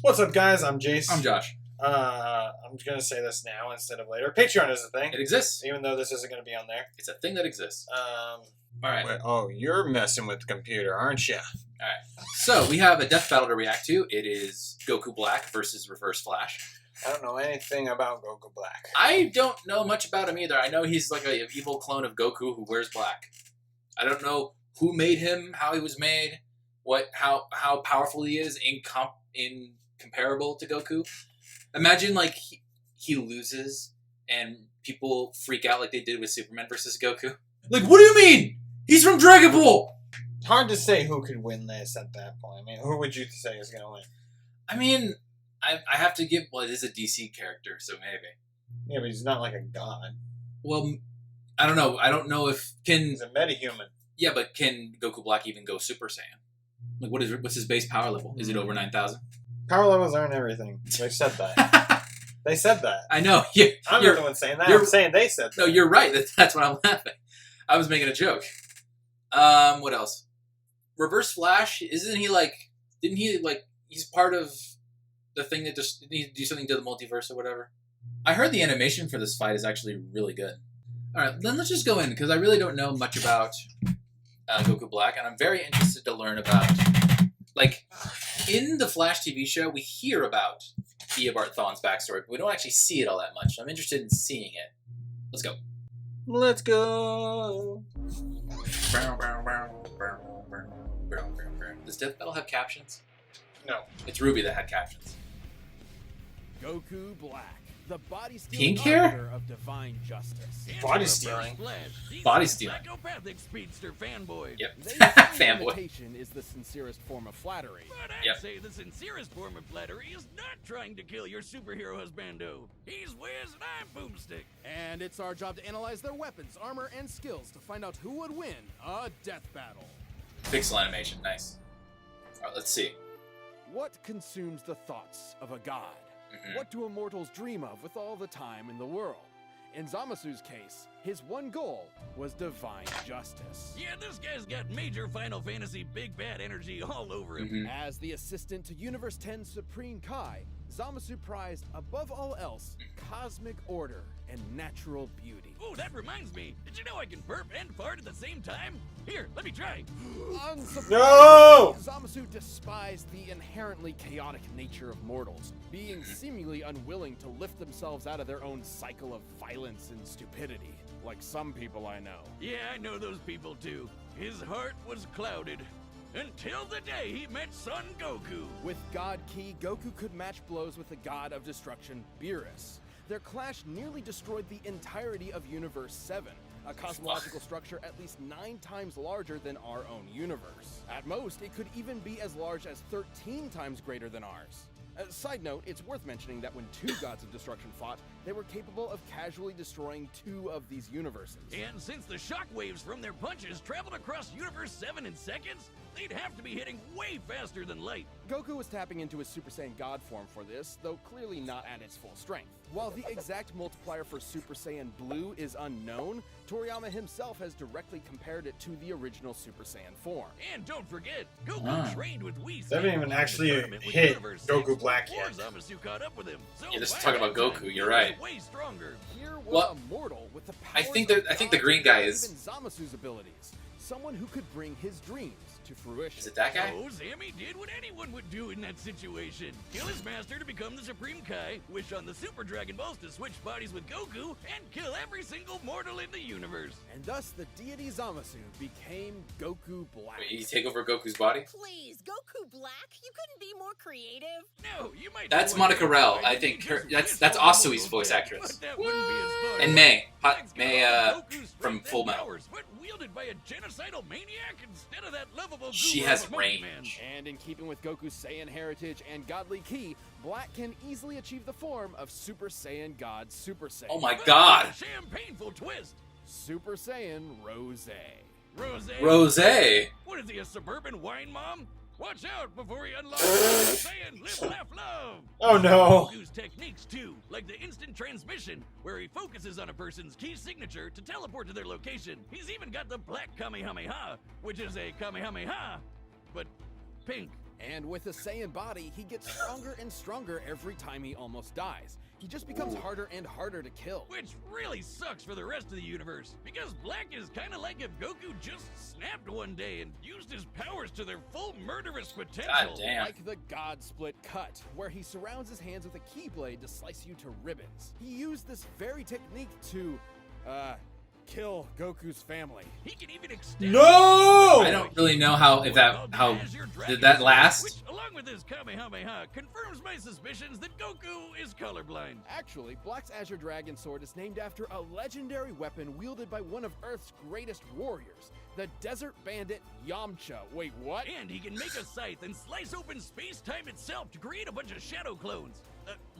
What's up, guys? I'm Jace. I'm Josh. I'm gonna say this now instead of later. Patreon is a thing. It exists. Even though this isn't gonna be on there. It's a thing that exists. All right. Wait, oh, you're messing with the computer, aren't you? Alright. So, we have a death battle to react to. It is Goku Black versus Reverse Flash. I don't know anything about Goku Black. I don't know much about him either. I know he's like an evil clone of Goku who wears black. I don't know who made him, how he was made, how powerful he is comparable to Goku. Imagine like he loses and people freak out like they did with Superman versus Goku. Like, what do you mean? He's from Dragon Ball! It's hard to say who could win this at that point. I mean, who would you say is going to win? I mean, I have to give... Well, it is a DC character, so maybe. Yeah, but he's not like a god. Well, I don't know. I don't know if... He's a metahuman. Yeah, but can Goku Black even go Super Saiyan? Like, what's his base power level? Is it over 9,000? Power levels aren't everything. They said that. They said that. I know. I'm not the one saying that. I'm saying they said that. No, you're right. That's why I'm laughing. I was making a joke. What else? Reverse Flash, isn't he like... Didn't he, like... He's part of the thing that just... Didn't he do something to the multiverse or whatever? I heard the animation for this fight is actually really good. Alright, then let's just go in, because I really don't know much about Goku Black, and I'm very interested to learn about... Like, in the Flash TV show, we hear about Eobard Thawne's backstory, but we don't actually see it all that much. So I'm interested in seeing it. Let's go. Let's go. Does Death Battle have captions? No. It's Ruby that had captions. Goku Black, the body Pink stealing hair? arbiter of divine justice. Body stealing. Body stealing. Psychopathic speedster fanboy. Yep. They say Fanboy. imitation is the sincerest form of flattery. But I'd Yep. say the sincerest form of flattery is not trying to kill your superhero husbando. He's Wiz and I'm Boomstick. And it's our job to analyze their weapons, armor, and skills to find out who would win a death battle. Pixel animation, nice. Alright, let's see. What consumes the thoughts of a god? Mhm. What do immortals dream of with all the time in the world? In Zamasu's case, his one goal was divine justice. Yeah, this guy's got major Final Fantasy big bad energy all over him. Mhm. As the assistant to Universe 10's Supreme Kai, Zamasu prized, above all else, cosmic order and natural beauty. Oh, that reminds me. Did you know I can burp and fart at the same time? Here, let me try. Unsurprisingly, No! Zamasu despised the inherently chaotic nature of mortals, being seemingly unwilling to lift themselves out of their own cycle of violence and stupidity, like some people I know. Yeah, I know those people too. His heart was clouded. Until the day he met Son Goku. With God Ki, Goku could match blows with the god of destruction, Beerus. Their clash nearly destroyed the entirety of Universe 7, a cosmological structure at least 9 times larger than our own universe. At most, it could even be as large as 13 times greater than ours. Side note, it's worth mentioning that when 2 gods of destruction fought, they were capable of casually destroying 2 of these universes. And since the shockwaves from their punches traveled across Universe 7 in seconds, they'd have to be hitting way faster than light. Goku was tapping into his Super Saiyan God form for this, though clearly not at its full strength. While the exact multiplier for Super Saiyan Blue is unknown, Toriyama himself has directly compared it to the original Super Saiyan form. And don't forget, Goku trained with Whis. They haven't even actually hit Goku Black yet. Zamasu caught up with him. So Yeah, this is by talking that about time, Goku, he you're was right. Way stronger. Here was Well, a mortal with the I powers think of the green guy God, is- even Zamasu's abilities. Someone who could bring his dreams to fruition. Is it that guy? So Sammy did what anyone would do in that situation. Kill his master to become the Supreme Kai, wish on the Super Dragon Balls to switch bodies with Goku, and kill every single mortal in the universe. And thus the deity Zamasu became Goku Black. Wait, you take over Goku's body? Please, Goku Black? You couldn't be more creative. No, you might. That's be one Monica day, Rell. but I you think just her, wish that's for Asui's a voice bit. actress. But that wouldn't be as fun. And May. Thanks May, God, Goku's from strength Full and Metal. powers, but wielded by a genocidal maniac instead of that lovable She guru has of a monkey man. range. And in keeping with Goku's Saiyan heritage and godly ki, Black can easily achieve the form of Super Saiyan God Super Saiyan. Oh my But god. with a champagneful twist. Super Saiyan Rose. Rose. Rosé. What is he, a suburban wine mom? Watch out before he unlocks Super Saiyan Live, Laugh, Love. Oh no. Goku's techniques too, like the instant transmission, where he focuses on a person's key signature to teleport to their location. He's even got the Black Kamehameha, which is a Kamehameha, but pink. And with a Saiyan body, he gets stronger and stronger every time he almost dies. He just becomes harder and harder to kill. Which really sucks for the rest of the universe, because Black is kind of like if Goku just snapped one day and used his powers to their full murderous potential. God damn. Like the God Split cut, where he surrounds his hands with a keyblade to slice you to ribbons. He used this very technique to, kill Goku's family. He can even extend. No! I don't really know how did that last? Which, along with his Kamehameha, confirms my suspicions that Goku is colorblind. Actually, Black's Azure Dragon Sword is named after a legendary weapon wielded by one of Earth's greatest warriors, the Desert Bandit Yamcha. Wait, what? And he can make a scythe and slice open space-time itself to create a bunch of shadow clones.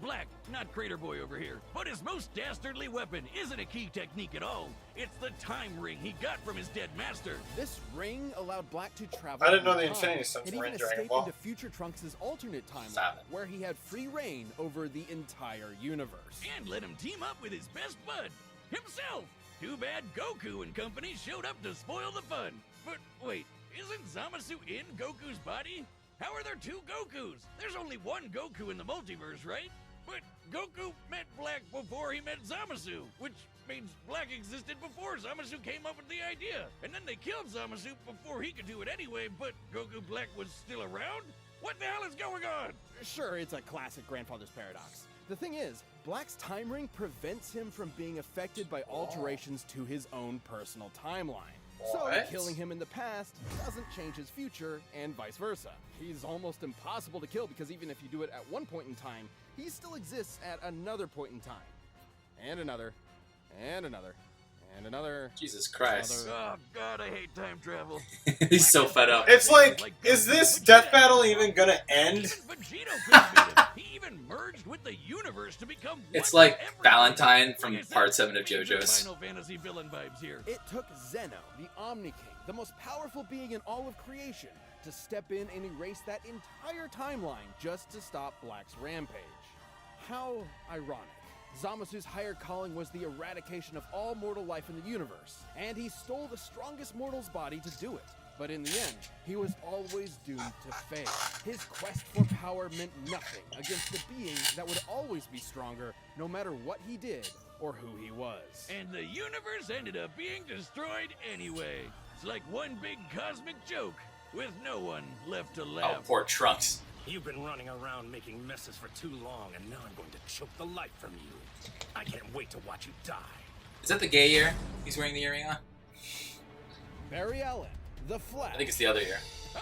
Black, not Crater Boy over here. But his most dastardly weapon isn't a key technique at all. It's the time ring he got from his dead master. This ring allowed Black to travel. I didn't know through the time Infinity Stones and were even in Dragon escape Ball. into Future Trunks' alternate timeline, Stop it. where he had free reign over the entire universe. And let him team up with his best bud, himself. Too bad Goku and company showed up to spoil the fun. But wait, isn't Zamasu in Goku's body? How are there two Gokus? There's only one Goku in the multiverse, right? But Goku met Black before he met Zamasu, which means Black existed before Zamasu came up with the idea. And then they killed Zamasu before he could do it anyway, but Goku Black was still around? What the hell is going on? Sure, it's a classic grandfather's paradox. The thing is, Black's time ring prevents him from being affected by alterations to his own personal timeline. So, What? killing him in the past doesn't change his future, and vice versa. He's almost impossible to kill because even if you do it at one point in time, he still exists at another point in time. And another, and another, and another. Jesus Christ. Oh god, I hate time travel. He's so fed up. It's like, is this death battle even gonna end? Even Vegito couldn't beat him. He even merged with the universe to become It's one like with everything. Valentine from Like I said, Part 7 of major JoJo's. Final Fantasy villain vibes here. It took Zeno, the Omni King, the most powerful being in all of creation, to step in and erase that entire timeline just to stop Black's rampage. How ironic. Zamasu's higher calling was the eradication of all mortal life in the universe, and he stole the strongest mortal's body to do it. But in the end, he was always doomed to fail. His quest for power meant nothing against the being that would always be stronger no matter what he did or who he was. And the universe ended up being destroyed anyway. It's like one big cosmic joke with no one left to Oh, laugh. poor Trunks. You've been running around making messes for too long, and now I'm going to choke the life from you. I can't wait to watch you die. Is that the gay ear he's wearing the earring on? Barry Allen, the Flash. I think it's the other ear. Ah!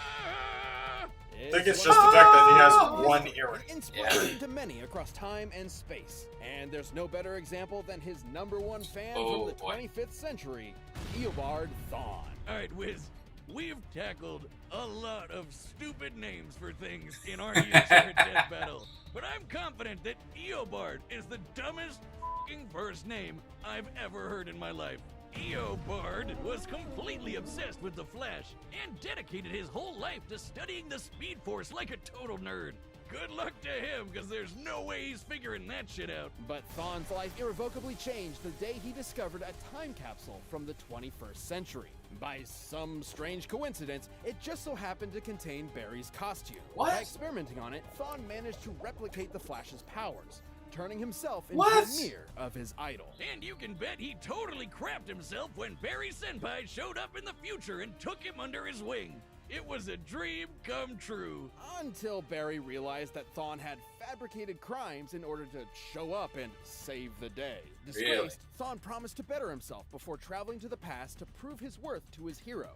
I think it's just the fact that he has one earring. Inspiration to many across time and space. And there's no better example than his #1 fan Oh, from the boy. 25th century, Eobard Thawne. Alright, Wiz. We've tackled a lot of stupid names for things in our years here at Death Battle. But I'm confident that Eobard is the dumbest f***ing first name I've ever heard in my life. Eobard was completely obsessed with the Flash and dedicated his whole life to studying the Speed Force like a total nerd. Good luck to him, because there's no way he's figuring that shit out. But Thawne's life irrevocably changed the day he discovered a time capsule from the 21st century. By some strange coincidence, it just so happened to contain Barry's costume. What? By experimenting on it, Thawne managed to replicate the Flash's powers, turning himself into What? a mirror of his idol. And you can bet he totally crapped himself when Barry Senpai showed up in the future and took him under his wing. It was a dream come true. Until Barry realized that Thawne had fabricated crimes in order to show up and save the day. Disgraced, Really? Thawne promised to better himself before traveling to the past to prove his worth to his hero,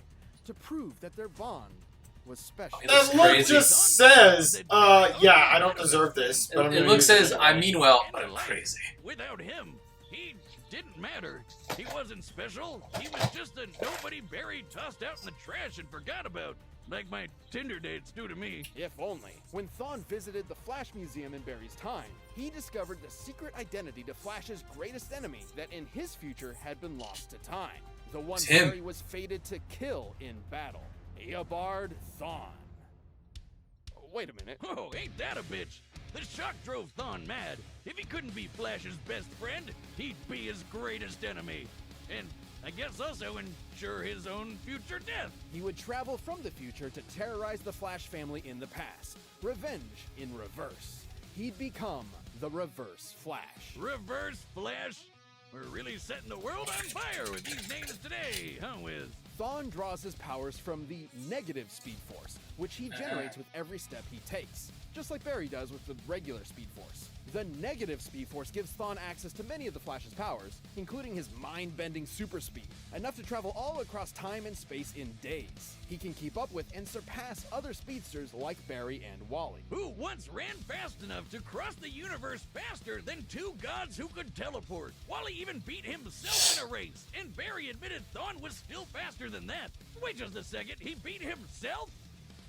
to prove that their bond was special. It looks And Luke crazy. just says, yeah, I don't deserve this, but I'm It gonna Luke use it says, anyway. I mean well, And but I'm alive. crazy. Without him, he didn't matter. He wasn't special. He was just a nobody Barry tossed out in the trash and forgot about. Like my Tinder dates do to me. If only. When Thawne visited the Flash Museum in Barry's time, he discovered the secret identity to Flash's greatest enemy that in his future had been lost to time. The one It's him. Barry was fated to kill in battle. Eobard Thawne. Wait a minute. Oh, ain't that a bitch? The shock drove Thawne mad. If he couldn't be Flash's best friend, he'd be his greatest enemy. And I guess also ensure his own future death. He would travel from the future to terrorize the Flash family in the past. Revenge in reverse. He'd become the Reverse Flash. Reverse Flash? We're really setting the world on fire with these names today, huh, Wiz? Thawne draws his powers from the negative Speed Force, which he generates with every step he takes, just like Barry does with the regular Speed Force. The negative Speed Force gives Thawne access to many of the Flash's powers, including his mind-bending super speed, enough to travel all across time and space in days. He can keep up with and surpass other speedsters like Barry and Wally. Who once ran fast enough to cross the universe faster than two gods who could teleport. Wally even beat himself in a race, and Barry admitted Thawne was still faster than that. Wait just a second, he beat himself?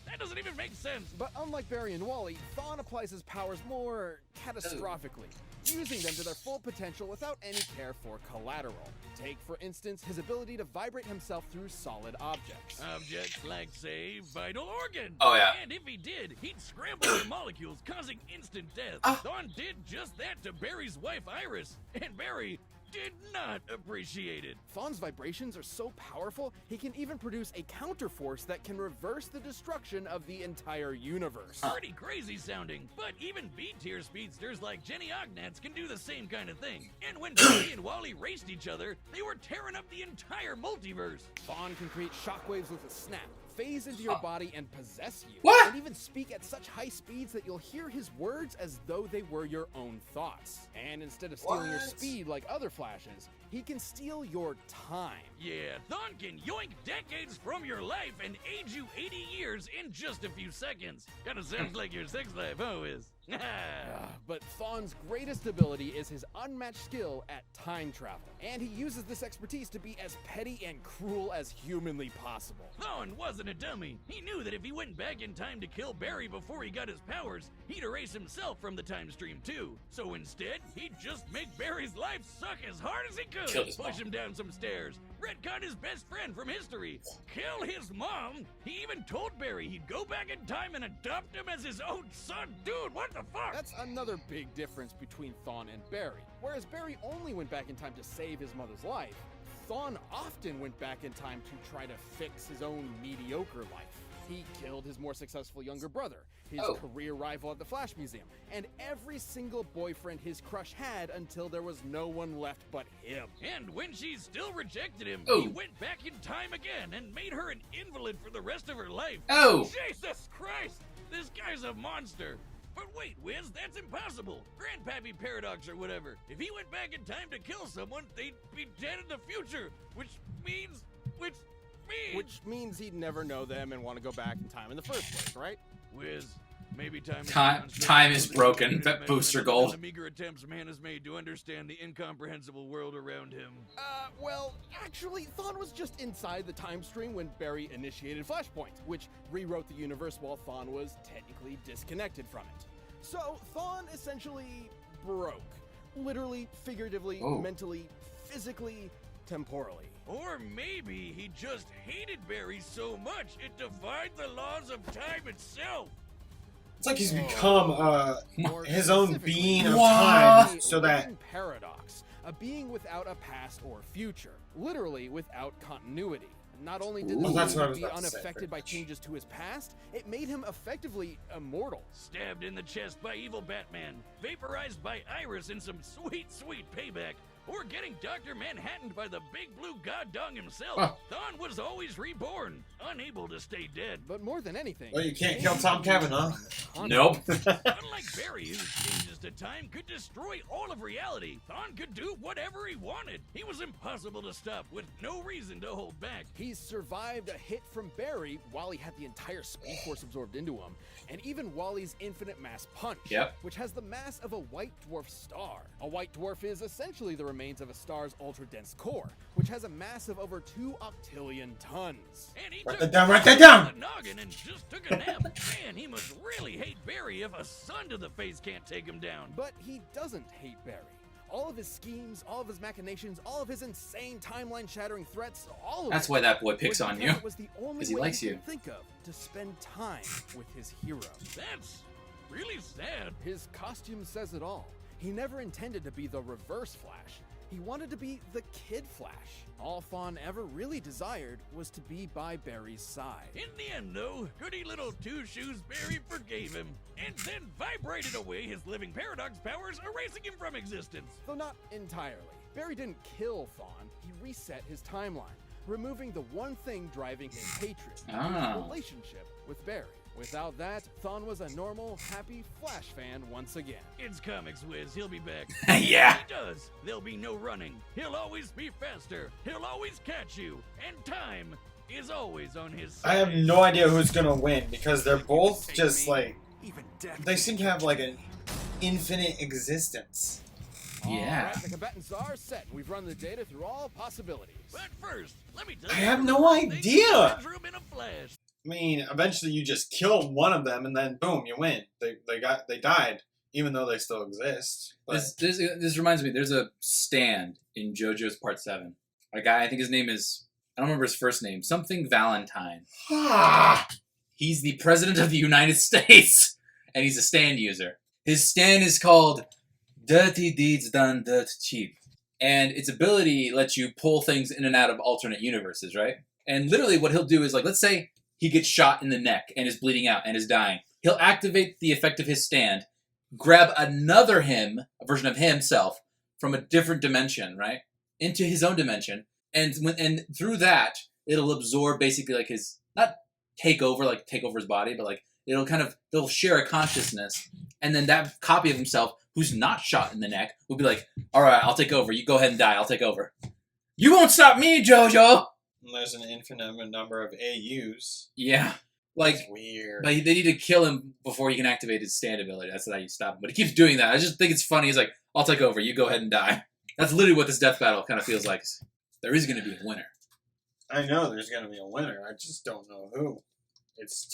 That doesn't even make sense. But unlike Barry and Wally, Thawne applies his powers more catastrophically, using them to their full potential without any care for collateral. Take, for instance, his ability to vibrate himself through solid objects. Objects like, say, vital organs. Oh, yeah. And if he did, he'd scramble the molecules, causing instant death. Thawne did just that to Barry's wife, Iris, and Barry did not appreciate it. Thawne's vibrations are so powerful, he can even produce a counterforce that can reverse the destruction of the entire universe. Pretty crazy sounding, but even B-tier speedsters like Jenny Ognats can do the same kind of thing. And when Barry and Wally raced each other, they were tearing up the entire multiverse. Thawne can create shockwaves with a snap, phase into your body and possess you. What? And even speak at such high speeds that you'll hear his words as though they were your own thoughts. And instead of stealing your speed like other Flashes, he can steal your time. Yeah, Thawne can yoink decades from your life and age you 80 years in just a few seconds. Kinda sounds like your sex life, huh, Wiz? But Thawne's greatest ability is his unmatched skill at time travel. And he uses this expertise to be as petty and cruel as humanly possible. Thawne wasn't a dummy. He knew that if he went back in time to kill Barry before he got his powers, he'd erase himself from the time stream too. So instead, he'd just make Barry's life suck as hard as he could. Kill his Push mom. him down some stairs. Retcon his best friend from history. Kill his mom. He even told Barry he'd go back in time and adopt him as his own son. Dude, what the fuck? That's another big difference between Thawne and Barry. Whereas Barry only went back in time to save his mother's life, Thawne often went back in time to try to fix his own mediocre life. He killed his more successful younger brother, his career rival at the Flash Museum, and every single boyfriend his crush had until there was no one left but him. And when she still rejected him, Oh. he went back in time again and made her an invalid for the rest of her life. Oh! Jesus Christ! This guy's a monster. But wait, Wiz, that's impossible. Grandpappy Paradox or whatever. If he went back in time to kill someone, they'd be dead in the future. Which means... Which means he'd never know them and want to go back in time in the first place, right? Wiz, maybe time Time is broken. That booster gold. The meager attempts man has made to understand the incomprehensible world around him. Well, actually, Thawne was just inside the time stream when Barry initiated Flashpoint, which rewrote the universe while Thawne was technically disconnected from it. So, Thawne essentially broke. Literally, figuratively, mentally, physically, temporally. Or maybe he just hated Barry so much it defied the laws of time itself. It's like he's become More his own specifically, being of What? time, a so that living paradox, a being without a past or future, literally without continuity. Not only did Ooh. this That's what I was be about to say, unaffected pretty by much. changes to his past, it made him effectively immortal. Stabbed in the chest by evil Batman, vaporized by Iris in some sweet, sweet payback, or getting Dr. Manhattaned by the big blue god dong himself. Huh. Thawne was always reborn, unable to stay dead. But more than anything, well, you can't kill Tom Cavanaugh. Nope. Unlike Barry, whose changes to time could destroy all of reality, Thawne could do whatever he wanted. He was impossible to stop, with no reason to hold back. He's survived a hit from Barry while he had the entire Speed Force absorbed into him, and even Wally's infinite mass punch, Yep. which has the mass of a white dwarf star. A white dwarf is essentially the remains of a star's ultra-dense core, which has a mass of over 2 octillion tons. And he Write took that down, write that Barry down! to the noggin and just took a nap. Man, he must really hate Barry if a sun to the face can't take him down. But he doesn't hate Barry. All of his schemes, all of his machinations, all of his insane timeline-shattering threats, all of That's it why that boy was picks on because you. it was the only 'Cause he way likes he you. could think of to spend time with his hero. That's really sad. His costume says it all. He never intended to be the Reverse Flash. He wanted to be the Kid Flash. All Fawn ever really desired was to be by Barry's side. In the end, though, goody little Two Shoes Barry forgave him, and then vibrated away his living paradox powers, erasing him from existence. Though not entirely. Barry didn't kill Fawn, he reset his timeline, removing the one thing driving his hatred, his relationship with Barry. Without that, Thawne was a normal, happy Flash fan once again. It's comics, Wiz. He'll be back. Yeah. He does. There'll be no running. He'll always be faster. He'll always catch you. And time is always on his side. I have no idea who's gonna win because they're both just like Even death. they seem to have like an infinite existence. Yeah. Alright, the combatants are set. We've run the data through all possibilities. But first, let me tell I you. have no idea. Bedroom in a flash. I mean, eventually you just kill one of them and then boom, you win. They died, even though they still exist. But This reminds me. There's a stand in JoJo's Part 7. A guy, I think his name is, I don't remember his first name, something Valentine. He's the president of the United States, and he's a stand user. His stand is called Dirty Deeds Done Dirt Cheap, and its ability lets you pull things in and out of alternate universes, right? And literally what he'll do is, like, let's say he gets shot in the neck and is bleeding out and is dying. He'll activate the effect of his stand, grab another him, a version of himself, from a different dimension, right? Into his own dimension. And through that, it'll absorb basically like his, not take over his body, but like they'll share a consciousness. And then that copy of himself, who's not shot in the neck, will be like, all right, I'll take over. You go ahead and die. I'll take over. You won't stop me, JoJo! And there's an infinite number of AUs. Yeah. Like, That's weird. but they need to kill him before he can activate his stand ability. That's how you stop him. But he keeps doing that. I just think it's funny. He's like, I'll take over. You go ahead and die. That's literally what this death battle kind of feels like. There is going to be a winner. I know there's gonna be a winner. I just don't know who. There's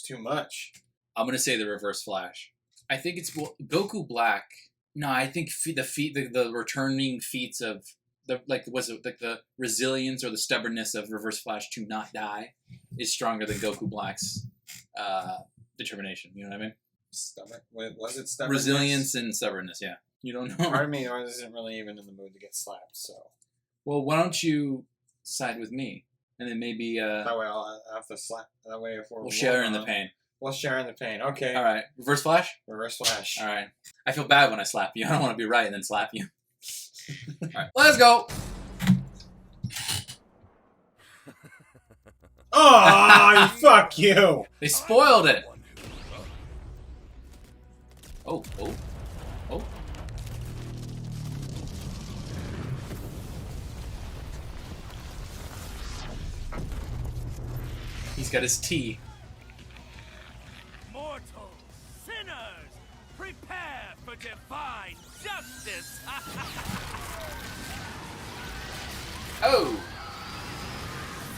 too much. I'm going to say the Reverse Flash. I think it's Goku Black. No, I think the returning feats of the resilience or the stubbornness of Reverse Flash to not die is stronger than Goku Black's determination. You know what I mean? Stubborn. Was it stubborn? Resilience and stubbornness. Yeah. You don't know. Part of me isn't really even in the mood to get slapped. So Well, why don't you side with me, and then maybe that way I'll have to slap. That way if we'll share in the pain. We'll share in the pain. Okay. All right. Reverse Flash. Reverse Flash. All right. I feel bad when I slap you. I don't want to be right and then slap you. All right. Let's go. Oh, fuck you! They spoiled it. Oh. He's got his tea. Mortal sinners, prepare for divine justice. Oh.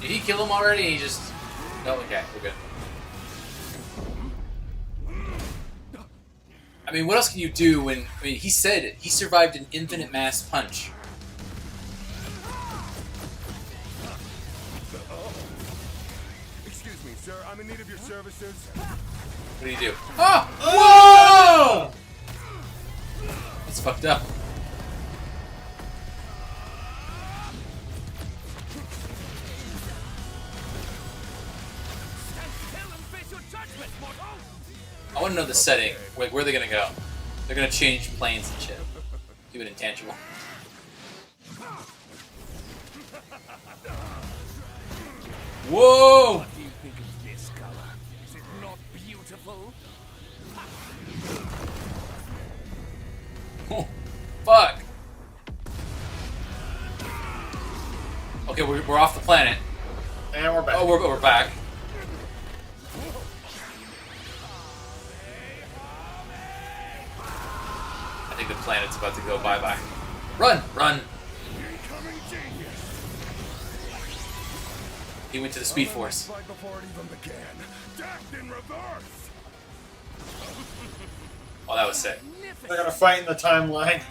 Did he kill him already? He just... No, okay, we're good. I mean, what else can you do when... I mean, he said it. He survived an infinite mass punch. Excuse me, sir. I'm in need of your services. What do you do? Oh! Whoa! That's fucked up. I want to know the setting. Like, where are they gonna go? They're gonna change planes and shit. Do it intangible. Whoa! What do you think of this color? Is it not beautiful? Oh, fuck. Okay, we're off the planet. And we're back. Oh, we're back. I think the planet's about to go bye-bye. Run! Run! He went to the Speed Force. Fight before it even began. Death in reverse. Oh, that was sick. They're gonna fight in the timeline.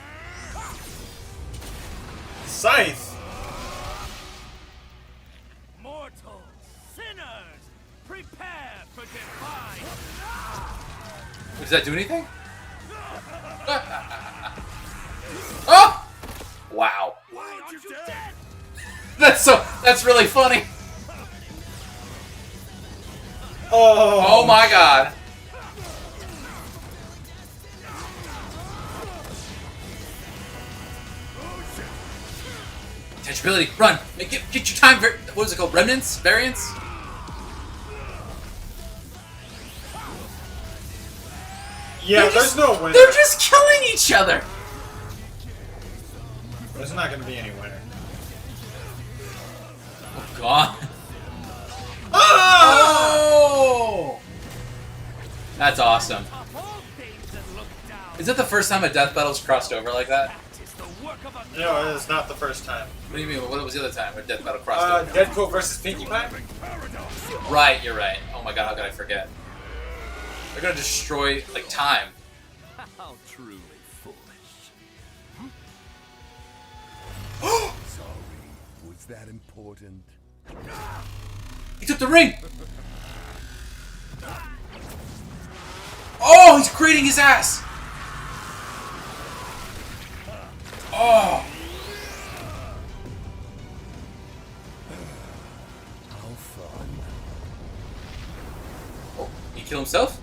Scythe! Mortal sinners, prepare for divine. Does that do anything? Oh! Wow. Why aren't you dead? That's really funny. Oh, Oh my god. Tangibility, run! Get your time. What is it called? Remnants? Variants? Yeah, there's no winner. They're just killing each other. There's not gonna be any winner. Oh god. Oh! Oh! That's awesome. Is that the first time a death battle's crossed over like that? No, it's not the first time. What do you mean? What was the other time a death battle crossed over? Deadpool versus Pinkie Pie? Right, you're right. Oh my god, how could I forget? They're gonna destroy, like, time. How truly foolish. Sorry, was that important? He took the ring! Oh, he's creating his ass! Oh! How fun. Oh, he killed himself?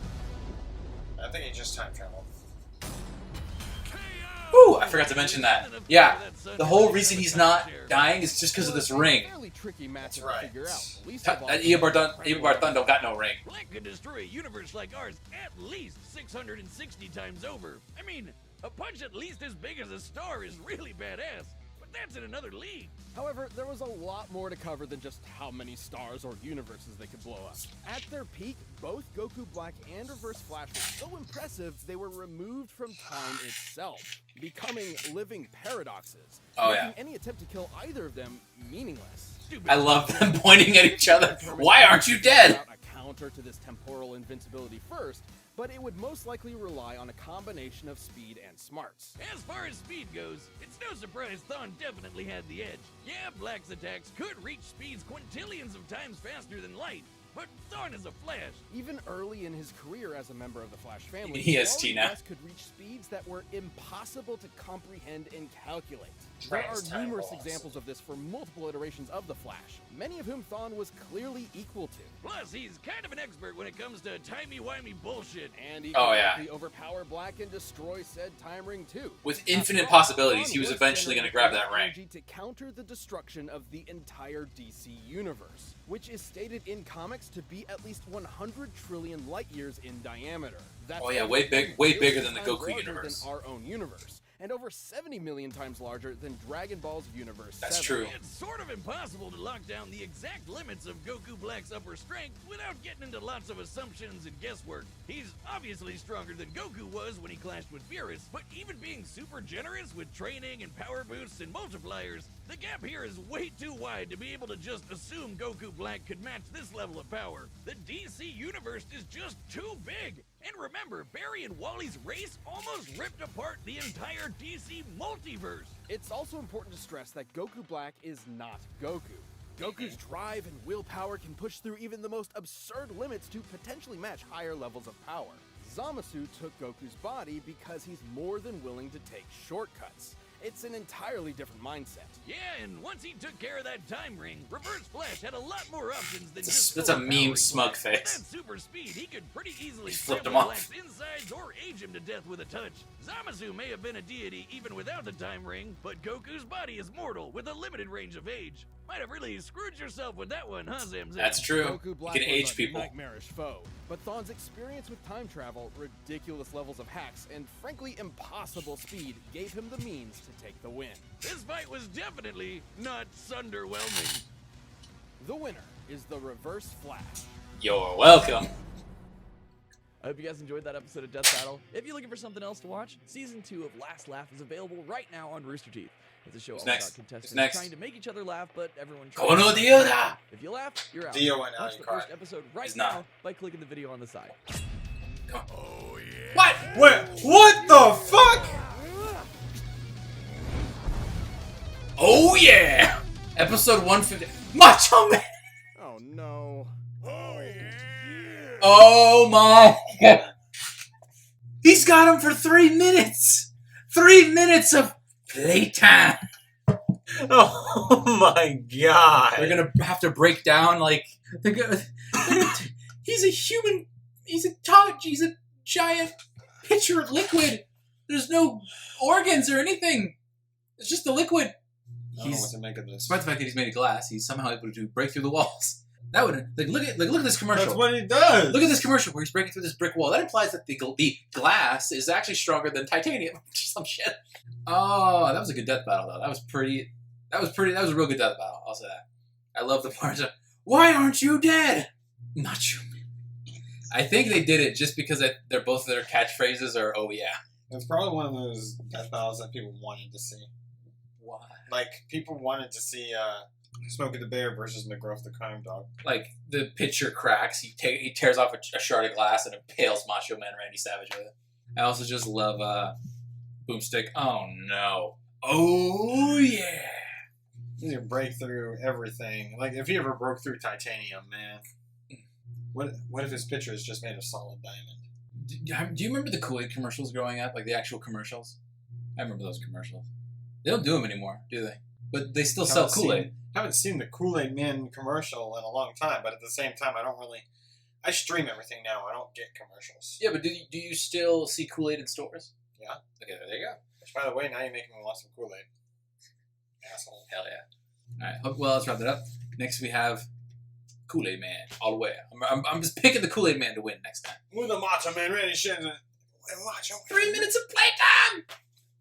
I think he just time traveled. Woo! I forgot to mention that. Yeah, the whole reason he's not dying is just because of this ring. Fairly tricky match to right. figure out. Least of all, Eobard don't got no ring. Black could destroy a universe like ours at least 660 times over. I mean, a punch at least as big as a star is really badass. But that's in another league. However, there was a lot more to cover than just how many stars or universes they could blow up. At their peak, both Goku Black and Reverse Flash were so impressive they were removed from time itself, becoming living paradoxes, Oh, making yeah. any attempt to kill either of them meaningless. I love them pointing at each other. Why aren't you dead? Out a counter to this temporal invincibility first, but it would most likely rely on a combination of speed and smarts. As far as speed goes, it's no surprise Thawne definitely had the edge. Yeah, Black's attacks could reach speeds quintillions of times faster than light, but Thawne is a Flash. Even early in his career as a member of the Flash family, EST now. West could reach speeds that were impossible to comprehend and calculate. There are Trans time numerous balls. examples of this for multiple iterations of the Flash, many of whom Thawne was clearly equal to. Plus, he's kind of an expert when it comes to timey-wimey bullshit. And he Oh, could yeah. likely overpower Black and destroy said time ring too. With After infinite all, possibilities, Thawne he was was eventually going to grab that ring. energy to counter the destruction of the entire DC universe, which is stated in comics to be at least 100 trillion light years in diameter. That's Oh, yeah, over way 10 bigger than the times Goku larger universe. Than our own universe, and over 70 million times larger than Dragon Ball's universe. That's 7. true. It's sort of impossible to lock down the exact limits of Goku Black's upper strength without getting into lots of assumptions and guesswork. He's obviously stronger than Goku was when he clashed with Beerus, but even being super generous with training and power boosts and multipliers, the gap here is way too wide to be able to just assume Goku Black could match this level of power. The DC universe is just too big. And remember, Barry and Wally's race almost ripped apart the entire DC multiverse. It's also important to stress that Goku Black is not Goku. Goku's drive and willpower can push through even the most absurd limits to potentially match higher levels of power. Zamasu took Goku's body because he's more than willing to take shortcuts. It's an entirely different mindset. Yeah, and once he took care of that time ring, Reverse Flash had a lot more options than That's just a overpowering meme Black. smug With face. that super speed, he could pretty easily He flipped scramble him off. Black's insides or age him to death with a touch. Zamasu may have been a deity even without the time ring, but Goku's body is mortal with a limited range of age. Might have really screwed yourself with that one, huh, Zam Zam? That's true. Goku You Black can was age a people. nightmarish foe, but Thawne's experience with time travel, ridiculous levels of hacks, and frankly impossible speed gave him the means to take the win. This fight was definitely not sunderwhelming. The winner is the Reverse Flash. You're welcome. I hope you guys enjoyed that episode of Death Battle. If you're looking for something else to watch, Season 2 of Last Laugh is available right now on Rooster Teeth. It's a show all next? about contestants Who's next? trying to make each other laugh, but everyone Kono tries to Dio laugh. da! If you laugh, you're out. Dio went out Watch and the cried. first episode right He's now not. by clicking the video on the side. What? Wait, what the fuck? Oh yeah! Episode 150. Macho Man! Oh no. Oh my god! He's got him for 3 minutes! 3 minutes of playtime! Oh my god. They're gonna have to break down like he's a human. He's a giant pitcher of liquid. There's no organs or anything. It's just the liquid. I don't know what to make of this. Despite the fact that he's made of glass, he's somehow able to break through the walls. That would look at this commercial. That's what he does. Look at this commercial where he's breaking through this brick wall. That implies that the glass is actually stronger than titanium. Some shit. Oh, that was a good death battle though. That was a real good death battle. I'll say that. I love the part of, why aren't you dead? Macho Man. I think they did it just because they're both their catchphrases are, oh yeah. It's probably one of those death battles that people wanted to see. Why? Like, people wanted to see Smokey the Bear versus McGruff the Crime Dog. Like, the pitcher cracks, he tears off a shard of glass and impales Macho Man Randy Savage with it. I also just love Boomstick. Oh no. Oh yeah. He's gonna break through everything. Like, if he ever broke through titanium, man. What if his pitcher is just made of solid diamond? Do you remember the Kool-Aid commercials growing up? Like the actual commercials? I remember those commercials. They don't do them anymore, do they? But they still sell Kool-Aid. Haven't seen the Kool-Aid Man commercial in a long time, but at the same time, I stream everything now. I don't get commercials. Yeah, but do you still see Kool-Aid in stores? Yeah. Okay, there you go. Which, by the way, now you're making me want some Kool-Aid. Asshole. Hell yeah. All right, well, let's wrap that up. Next we have Kool-Aid Man, all the way. I'm just picking the Kool-Aid Man to win next time. With the Macho Man Randy Savage. 3 minutes of playtime!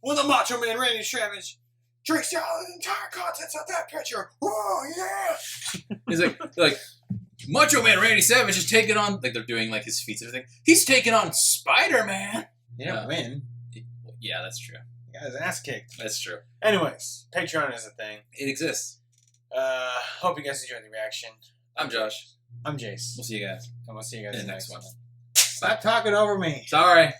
With the Macho Man Randy Savage. Drinks down the entire contents of that pitcher. Oh, yeah! He's like, Macho Man Randy Savage is taking on, like they're doing like his feats and everything. He's taking on Spider-Man. He didn't win. Yeah, that's true. He got his ass kicked. That's true. Anyways, Patreon is a thing. It exists. Hope you guys enjoyed the reaction. I'm Josh. I'm Jace. We'll see you guys And we'll see you guys in the next one. Stop talking over me. Sorry.